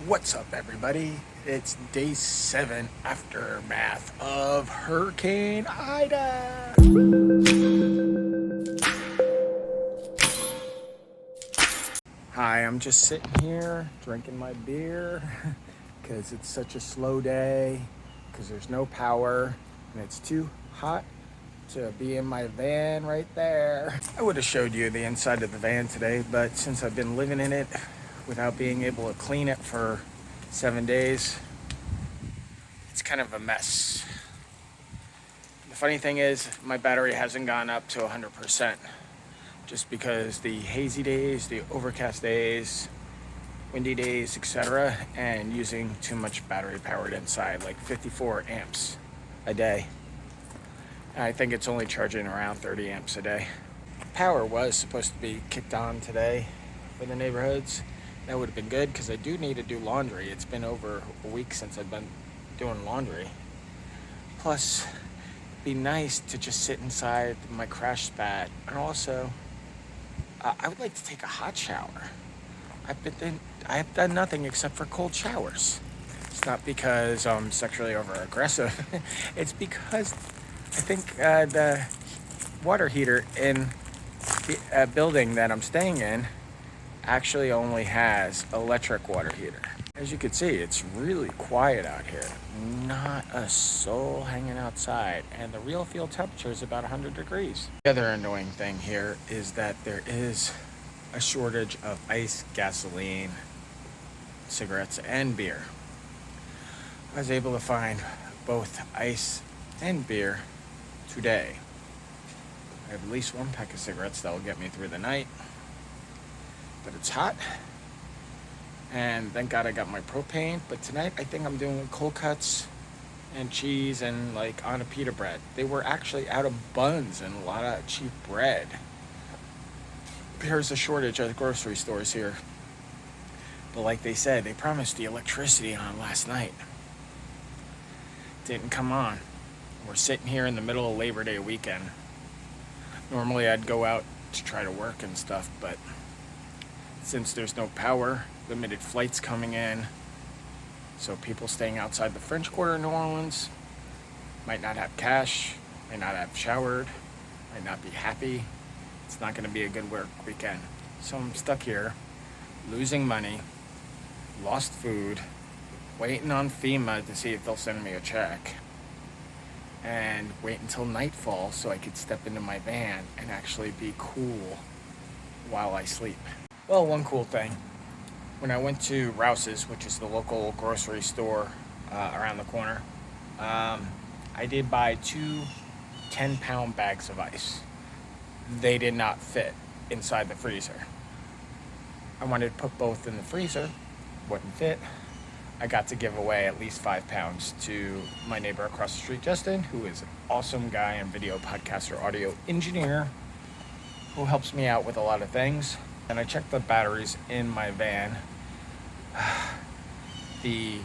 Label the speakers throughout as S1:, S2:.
S1: What's up, everybody? It's day 7 aftermath of Hurricane Ida. Hi, I'm just sitting here drinking my beer because it's such a slow day, because there's no power and it's too hot to be in my van right there. I would have showed you the inside of the van today, but since I've been living in it without being able to clean it for 7 days, it's kind of a mess. The funny thing is, my battery hasn't gone up to 100%, just because the hazy days, the overcast days, windy days, etc., and using too much battery powered inside, like 54 amps a day. And I think it's only charging around 30 amps a day. Power was supposed to be kicked on today for the neighborhoods. That would have been good, because I do need to do laundry. It's been over a week since I've been doing laundry. Plus, it'd be nice to just sit inside my crash spat. And also, I would like to take a hot shower. I have done nothing except for cold showers. It's not because I'm sexually over aggressive. It's because I think the water heater in the building that I'm staying in actually only has electric water heater. As you can see, it's really quiet out here. Not a soul hanging outside, and the real field temperature is about 100 degrees. The other annoying thing here is that there is a shortage of ice, gasoline, cigarettes, and beer. I was able to find both ice and beer today. I have at least one pack of cigarettes that will get me through the night, but it's hot, and thank God I got my propane. But tonight I think I'm doing cold cuts and cheese and like on a pita bread. They were actually out of buns and a lot of cheap bread. There's a shortage at the grocery stores here, but like they said, they promised the electricity on last night. Didn't come on. We're sitting here in the middle of Labor Day weekend. Normally I'd go out to try to work and stuff, but since there's no power, limited flights coming in, so people staying outside the French Quarter of New Orleans might not have cash, might not have showered, might not be happy. It's not going to be a good work weekend. So I'm stuck here, losing money, lost food, waiting on FEMA to see if they'll send me a check, and wait until nightfall so I could step into my van and actually be cool while I sleep. Well, one cool thing, when I went to Rouse's, which is the local grocery store around the corner, I did buy 2 10-pound bags of ice. They did not fit inside the freezer. I wanted to put both in the freezer, wouldn't fit. I got to give away at least 5 pounds to my neighbor across the street, Justin, who is an awesome guy and video podcaster, audio engineer, who helps me out with a lot of things. And I checked the batteries in my van. The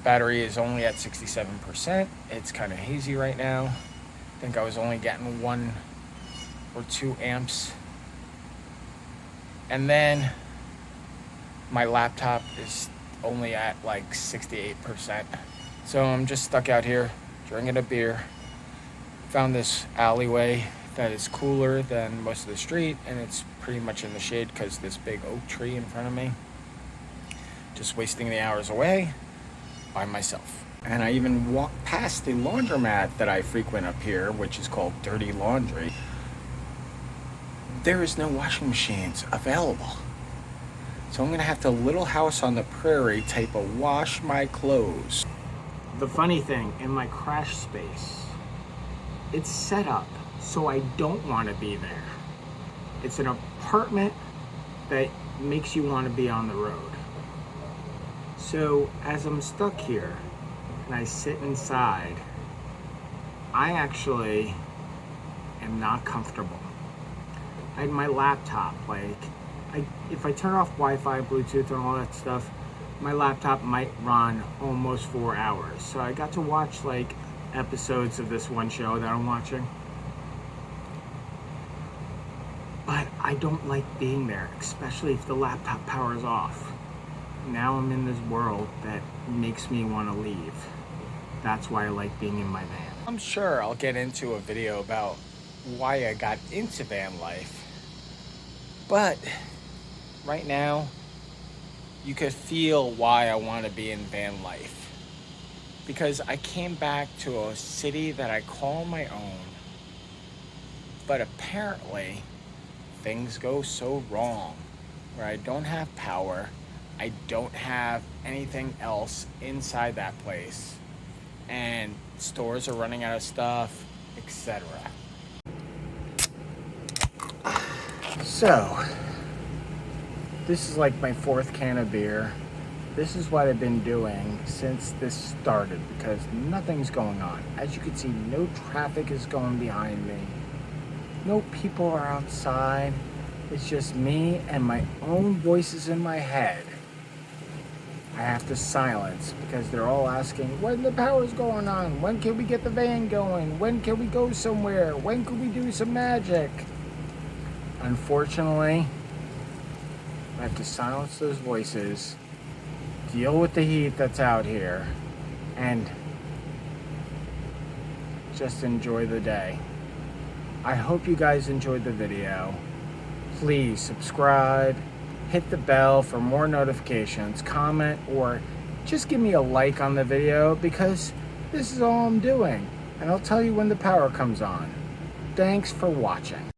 S1: battery is only at 67%. It's kind of hazy right now. I think I was only getting 1 or 2 amps. And then my laptop is only at like 68%. So I'm just stuck out here drinking a beer. Found this alleyway that is cooler than most of the street, and it's pretty much in the shade because this big oak tree in front of me. Just wasting the hours away by myself. And I even walked past the laundromat that I frequent up here, which is called Dirty Laundry. There is no washing machines available. So I'm going to have to Little House on the Prairie type of wash my clothes. The funny thing, in my crash space, it's set up so I don't want to be there. It's an apartment that makes you want to be on the road. So as I'm stuck here and I sit inside, I actually am not comfortable. I had my laptop, if I turn off Wi-Fi, Bluetooth, and all that stuff, my laptop might run almost 4 hours. So I got to watch episodes of this one show that I'm watching. But I don't like being there, especially if the laptop power is off. now I'm in this world that makes me want to leave. That's why I like being in my van. I'm sure I'll get into a video about why I got into van life. But right now, you could feel why I want to be in van life. Because I came back to a city that I call my own, but apparently things go so wrong where I don't have power, I don't have anything else inside that place, and stores are running out of stuff, etc. So, this is like my fourth can of beer. This is what I've been doing since this started because nothing's going on. As you can see, no traffic is going behind me. No people are outside. It's just me and my own voices in my head. I have to silence because they're all asking when the power's going on, when can we get the van going, when can we go somewhere, when can we do some magic. Unfortunately, I have to silence those voices, deal with the heat that's out here, and just enjoy the day. I hope you guys enjoyed the video. Please subscribe, hit the bell for more notifications, comment, or just give me a like on the video because this is all I'm doing. And I'll tell you when the power comes on. Thanks for watching.